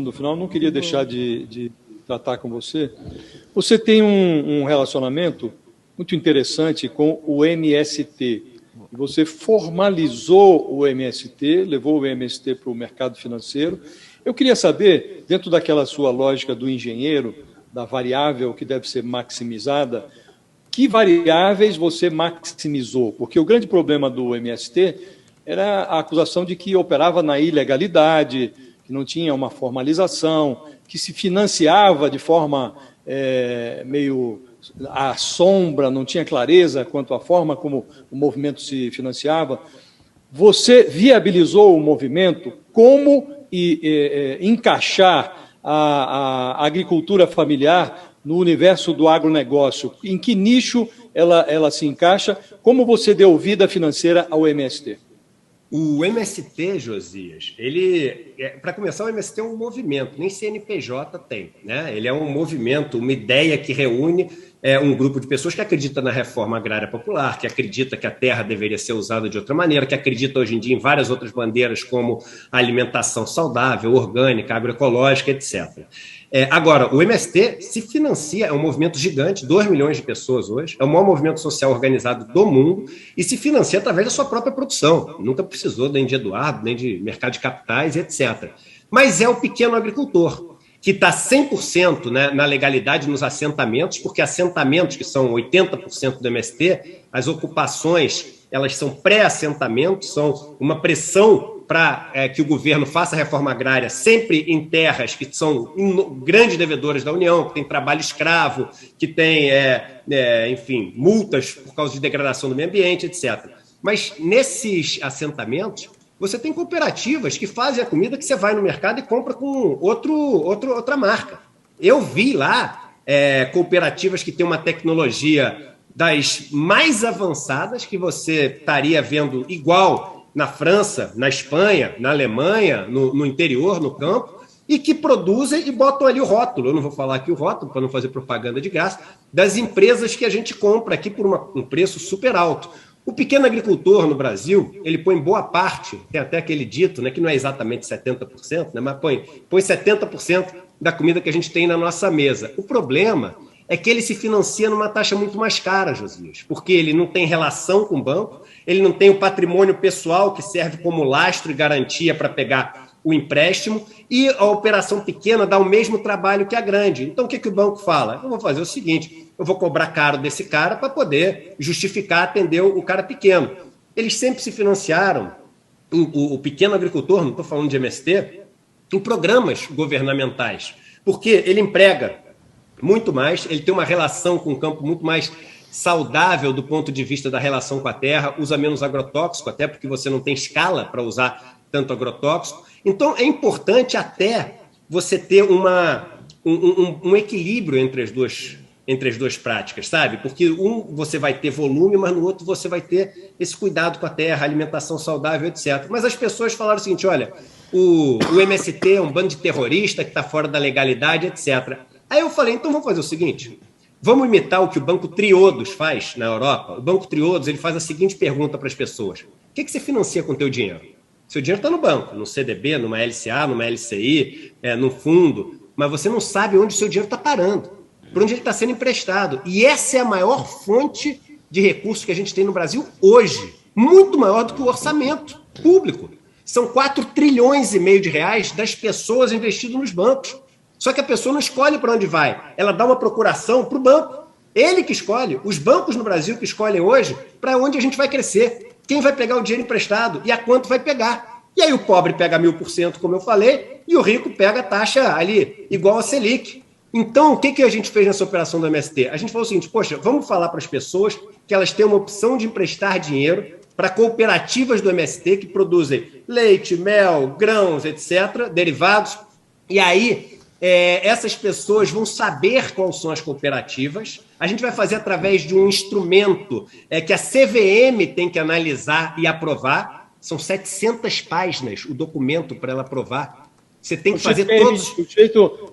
do final, não queria deixar de tratar com você. Você tem um relacionamento muito interessante com o MST. Você formalizou o MST, levou o MST para o mercado financeiro. Eu queria saber, dentro daquela sua lógica do engenheiro, da variável que deve ser maximizada, que variáveis você maximizou? Porque o grande problema do MST era a acusação de que operava na ilegalidade, que não tinha uma formalização, que se financiava de forma meio à sombra, não tinha clareza quanto à forma como o movimento se financiava. Você viabilizou o movimento, como encaixar a agricultura familiar no universo do agronegócio? Em que nicho ela se encaixa? Como você deu vida financeira ao MST? O MST, Josias, para começar, o MST é um movimento, nem CNPJ tem, né? Ele é um movimento, uma ideia que reúne um grupo de pessoas que acredita na reforma agrária popular, que acredita que a terra deveria ser usada de outra maneira, que acredita hoje em dia em várias outras bandeiras, como a alimentação saudável, orgânica, agroecológica, etc. Agora, o MST se financia, é um movimento gigante, 2 milhões de pessoas hoje, é o maior movimento social organizado do mundo e se financia através da sua própria produção. Nunca precisou nem de Eduardo, nem de mercado de capitais, etc. Mas é o pequeno agricultor, que está 100%, né, na legalidade nos assentamentos, porque assentamentos, que são 80% do MST, as ocupações, elas são pré-assentamentos, são uma pressão para que o governo faça a reforma agrária sempre em terras que são grandes devedoras da União, que tem trabalho escravo, que tem, enfim, multas por causa de degradação do meio ambiente, etc. Mas nesses assentamentos, você tem cooperativas que fazem a comida que você vai no mercado e compra com outra marca. Eu vi lá cooperativas que têm uma tecnologia das mais avançadas que você estaria vendo igual na França, na Espanha, na Alemanha, no interior, no campo, e que produzem e botam ali o rótulo. Eu não vou falar aqui o rótulo, para não fazer propaganda de graça, das empresas que a gente compra aqui por um preço super alto. O pequeno agricultor no Brasil, ele põe boa parte, tem até aquele dito, né, que não é exatamente 70%, né, mas põe 70% da comida que a gente tem na nossa mesa. O problema é que ele se financia numa taxa muito mais cara, Josias, porque ele não tem relação com o banco, ele não tem o patrimônio pessoal que serve como lastro e garantia para pegar o empréstimo, e a operação pequena dá o mesmo trabalho que a grande. Então, o que o banco fala? Eu vou fazer o seguinte, eu vou cobrar caro desse cara para poder justificar atender o cara pequeno. Eles sempre se financiaram, o pequeno agricultor, não estou falando de MST, em programas governamentais, porque ele emprega muito mais, ele tem uma relação com o campo muito mais saudável do ponto de vista da relação com a terra, usa menos agrotóxico, até porque você não tem escala para usar tanto agrotóxico. Então, é importante até você ter um equilíbrio entre as duas práticas, sabe? Porque você vai ter volume, mas no outro você vai ter esse cuidado com a terra, alimentação saudável, etc. Mas as pessoas falaram o seguinte, olha, o MST é um bando de terrorista que está fora da legalidade, etc. Aí eu falei, então vamos fazer o seguinte, vamos imitar o que o Banco Triodos faz na Europa. O Banco Triodos, ele faz a seguinte pergunta para as pessoas, o que você financia com o teu dinheiro? Seu dinheiro está no banco, no CDB, numa LCA, numa LCI, no fundo, mas você não sabe onde o seu dinheiro está parando, por onde ele está sendo emprestado. E essa é a maior fonte de recursos que a gente tem no Brasil hoje, muito maior do que o orçamento público. São 4,5 trilhões de reais das pessoas investidas nos bancos. Só que a pessoa não escolhe para onde vai, ela dá uma procuração para o banco. Ele que escolhe, os bancos no Brasil que escolhem hoje para onde a gente vai crescer, quem vai pegar o dinheiro emprestado e a quanto vai pegar. E aí o pobre pega 1000%, como eu falei, e o rico pega a taxa ali, igual a Selic. Então, o que a gente fez nessa operação do MST? A gente falou o seguinte, poxa, vamos falar para as pessoas que elas têm uma opção de emprestar dinheiro para cooperativas do MST que produzem leite, mel, grãos, etc., derivados. E aí, essas pessoas vão saber quais são as cooperativas. A gente vai fazer através de um instrumento que a CVM tem que analisar e aprovar. São 700 páginas o documento para ela aprovar. Você tem que fazer todos...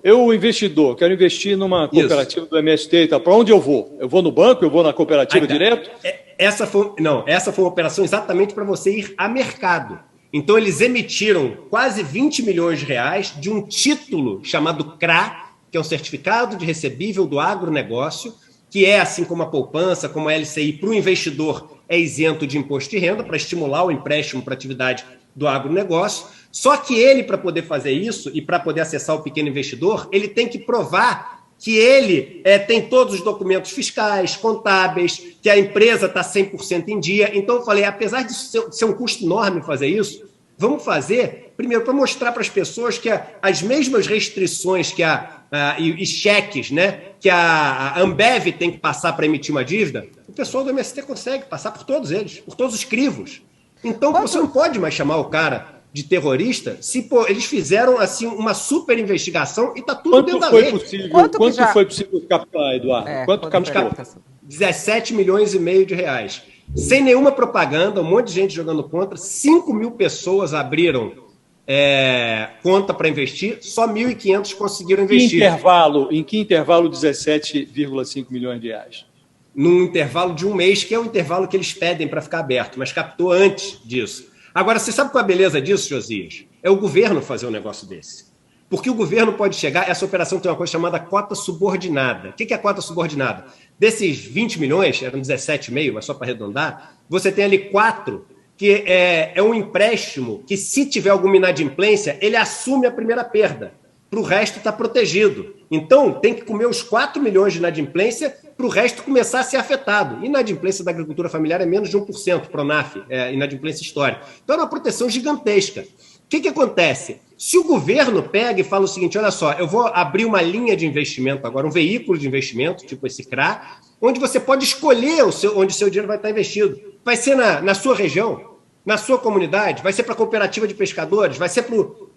Eu, investidor, quero investir numa cooperativa do MST, tá? Para onde eu vou? Eu vou no banco? Eu vou na cooperativa direto? Essa foi uma operação exatamente para você ir a mercado. Então, eles emitiram quase 20 milhões de reais de um título chamado CRA, que é um certificado de recebível do agronegócio, que é, assim como a poupança, como a LCI, para o investidor é isento de imposto de renda, para estimular o empréstimo para a atividade do agronegócio. Só que ele, para poder fazer isso e para poder acessar o pequeno investidor, ele tem que provar que ele tem todos os documentos fiscais, contábeis, que a empresa está 100% em dia. Então, eu falei, apesar de ser um custo enorme fazer isso, vamos fazer, primeiro, para mostrar para as pessoas que as mesmas restrições e cheques, né, que a Ambev tem que passar para emitir uma dívida, o pessoal do MST consegue passar por todos eles, por todos os crivos. Então, você não pode mais chamar o cara de terrorista se eles fizeram assim uma super investigação e está tudo dentro da lei. Quanto foi possível captar, Eduardo? Quanto captou? 17 milhões e meio de reais. Sem nenhuma propaganda, um monte de gente jogando contra, 5 mil pessoas abriram conta para investir, só 1.500 conseguiram investir. Em que intervalo 17,5 milhões de reais? Num intervalo de um mês, que é o intervalo que eles pedem para ficar aberto, mas captou antes disso. Agora, você sabe qual é a beleza disso, Josias? É o governo fazer um negócio desse. Porque o governo pode chegar, essa operação tem uma coisa chamada cota subordinada. O que é a cota subordinada? Desses 20 milhões, eram 17,5, mas só para arredondar, você tem ali 4, que é um empréstimo que, se tiver alguma inadimplência, ele assume a primeira perda. Para o resto está protegido. Então, tem que comer os 4 milhões de inadimplência para o resto começar a ser afetado. Inadimplência da agricultura familiar é menos de 1%, PRONAF, inadimplência histórica. Então, é uma proteção gigantesca. O que acontece? Se o governo pega e fala o seguinte, olha só, eu vou abrir uma linha de investimento agora, um veículo de investimento, tipo esse CRA, onde você pode escolher onde o seu dinheiro vai estar investido. Vai ser na sua região, na sua comunidade, vai ser para a cooperativa de pescadores, vai ser para o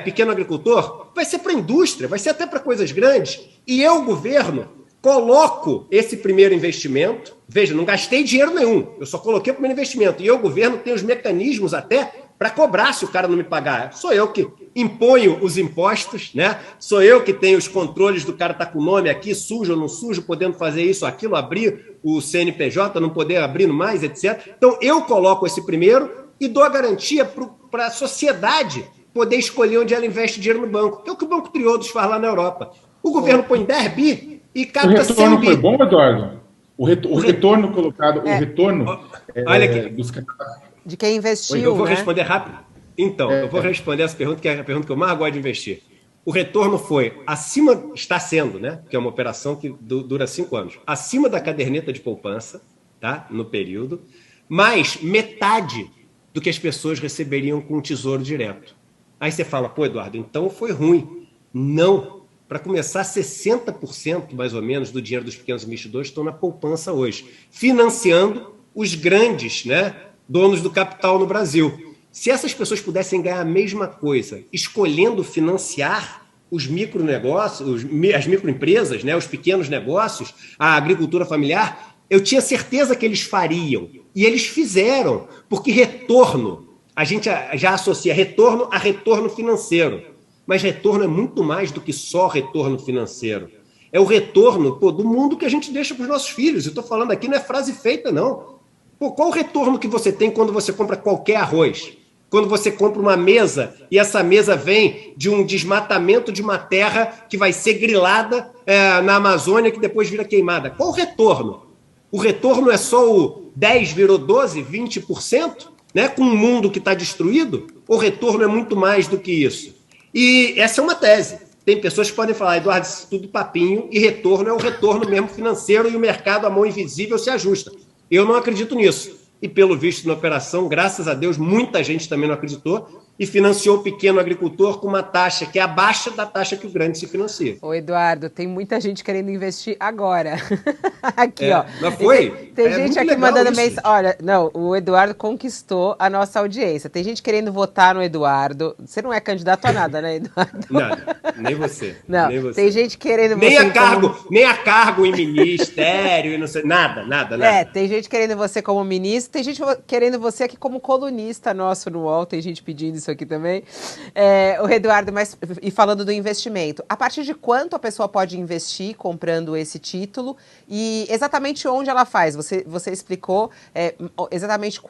pequeno agricultor, vai ser para a indústria, vai ser até para coisas grandes. E eu, governo, coloco esse primeiro investimento, veja, não gastei dinheiro nenhum, eu só coloquei o primeiro investimento. E eu, governo, tenho os mecanismos até para cobrar se o cara não me pagar. Sou eu que imponho os impostos, né? Sou eu que tenho os controles do cara estar com o nome aqui, sujo ou não sujo, podendo fazer isso, aquilo, abrir o CNPJ, não poder abrir mais, etc. Então, eu coloco esse primeiro e dou a garantia para a sociedade poder escolher onde ela investe dinheiro no banco, que é o que o Banco Triodos faz lá na Europa. O governo põe 10 bi e capta 100 bi. O retorno foi bom, Eduardo? O retorno colocado, o retorno olha aqui. dos... De quem investiu, eu vou responder rápido. Então, eu vou responder essa pergunta, que é a pergunta que eu mais gosto de investir. O retorno foi acima, está sendo, né? Que é uma operação que dura 5 anos, acima da caderneta de poupança, tá? No período, mais metade do que as pessoas receberiam com o Tesouro Direto. Aí você fala, pô, Eduardo, então foi ruim. Não. Para começar, 60% mais ou menos do dinheiro dos pequenos investidores estão na poupança hoje, financiando os grandes, né, donos do capital no Brasil. Se essas pessoas pudessem ganhar a mesma coisa, escolhendo financiar os micronegócios, as microempresas, né, os pequenos negócios, a agricultura familiar, eu tinha certeza que eles fariam. E eles fizeram, porque retorno, a gente já associa retorno a retorno financeiro. Mas retorno é muito mais do que só retorno financeiro. É o retorno do mundo que a gente deixa para os nossos filhos. Eu estou falando aqui, não é frase feita, não. Pô, qual o retorno que você tem quando você compra qualquer arroz? Quando você compra uma mesa e essa mesa vem de um desmatamento de uma terra que vai ser grilada na Amazônia, que depois vira queimada. Qual o retorno? O retorno é só o 10 virou 12, 20%, né? Com um mundo que está destruído? O retorno é muito mais do que isso. E essa é uma tese. Tem pessoas que podem falar, Eduardo, isso é tudo papinho, e retorno é o retorno mesmo financeiro e o mercado, a mão invisível, se ajusta. Eu não acredito nisso. E pelo visto na operação, graças a Deus, muita gente também não acreditou e financiou o pequeno agricultor com uma taxa que é abaixo da taxa que o grande se financia. Ô, Eduardo, tem muita gente querendo investir agora. Aqui, ó. Não foi? Tem gente aqui mandando mensagem. Olha, não, o Eduardo conquistou a nossa audiência. Tem gente querendo votar no Eduardo. Você não é candidato a nada, né, Eduardo? Nada, nem você. Não, nem você. Tem gente querendo nem você... Nem a cargo em ministério e não sei, nada. Tem gente querendo você como ministro, tem gente querendo você aqui como colunista nosso no UOL, tem gente pedindo isso isso aqui também. O Eduardo, mas e falando do investimento, a partir de quanto a pessoa pode investir comprando esse título e exatamente onde ela faz? Você explicou exatamente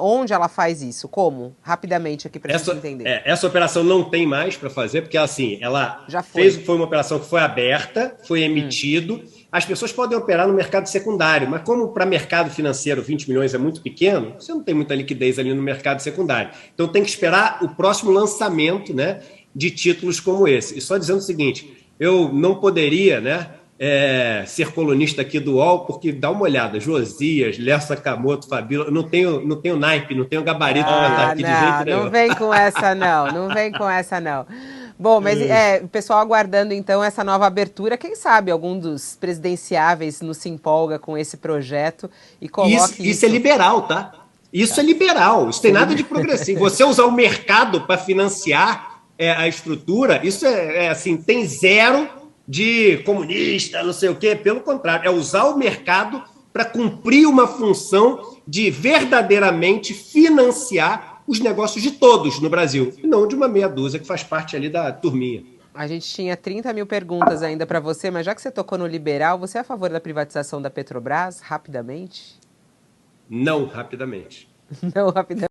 onde ela faz isso, como? Rapidamente aqui para a gente entender. Essa operação não tem mais para fazer, porque assim, ela já foi uma operação que foi aberta, foi emitido. As pessoas podem operar no mercado secundário, mas como para mercado financeiro 20 milhões é muito pequeno, você não tem muita liquidez ali no mercado secundário. Então tem que esperar o próximo lançamento, né, de títulos como esse. E só dizendo o seguinte, eu não poderia, né, ser colunista aqui do UOL, porque dá uma olhada, Josias, Léo Sakamoto, Fabíola, não tenho naipe, não tenho gabarito para estar aqui de jeito nenhum. Não vem com essa não vem com essa não. Bom, mas o pessoal aguardando então essa nova abertura, quem sabe algum dos presidenciáveis não se empolga com esse projeto e coloque isso é liberal, tá? Isso é liberal, isso tem nada de progressivo. Você usar o mercado para financiar a estrutura, isso assim, tem zero de comunista, não sei o quê, pelo contrário, é usar o mercado para cumprir uma função de verdadeiramente financiar os negócios de todos no Brasil, e não de uma meia dúzia que faz parte ali da turminha. A gente tinha 30 mil perguntas ainda para você, mas já que você tocou no liberal, você é a favor da privatização da Petrobras, rapidamente? Não rapidamente. Não rapidamente.